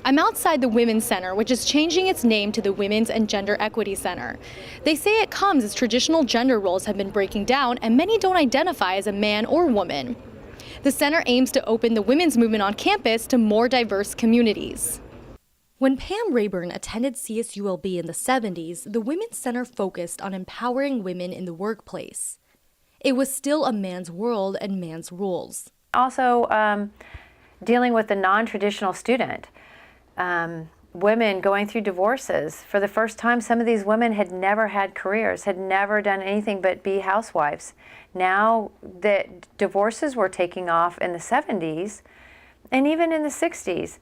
I'm outside the Women's Center, which is changing its name to the Women's and Gender Equity Center. They say it comes as traditional gender roles have been breaking down and many don't identify as a man or woman. The center aims to open the women's movement on campus to more diverse communities. When Pam Rayburn attended CSULB in the 70s, the Women's Center focused on empowering women in the workplace. It was still a man's world and man's rules. Also, dealing with the non-traditional student. Women going through divorces. For the first time, some of these women had never had careers, had never done anything but be housewives. Now that divorces were taking off in the 70s and even in the 60s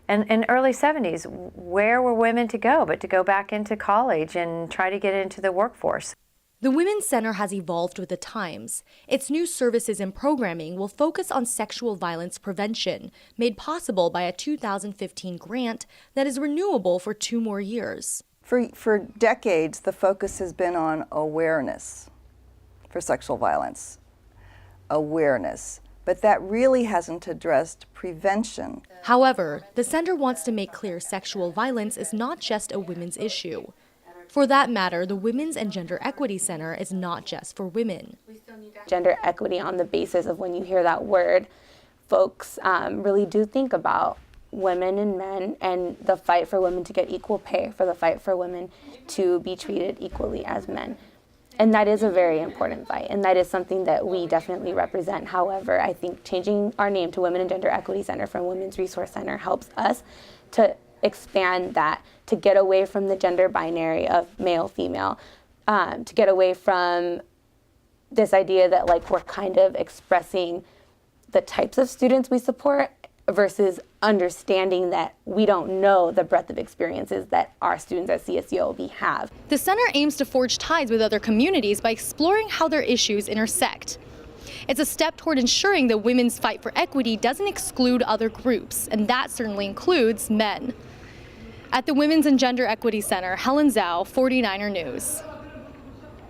and early 70s, where were women to go but to go back into college and try to get into the workforce? The Women's Center has evolved with the times. Its new services and programming will focus on sexual violence prevention, made possible by a 2015 grant that is renewable for 2 more years. For decades, the focus has been on awareness for sexual violence. Awareness. But that really hasn't addressed prevention. However, the center wants to make clear sexual violence is not just a women's issue. For that matter, the Women's and Gender Equity Center is not just for women. Gender equity on the basis of when you hear that word, folks really do think about women and men and the fight for women to get equal pay, for the fight for women to be treated equally as men. And that is a very important fight, and that is something that we definitely represent. However, I think changing our name to Women and Gender Equity Center from Women's Resource Center helps us to expand that, to get away from the gender binary of male, female, to get away from this idea that like we're kind of expressing the types of students we support versus understanding that we don't know the breadth of experiences that our students at CSULB have. The center aims to forge ties with other communities by exploring how their issues intersect. It's a step toward ensuring that women's fight for equity doesn't exclude other groups, and that certainly includes men. At the Women's and Gender Equity Center, Helen Zhao, 49er News.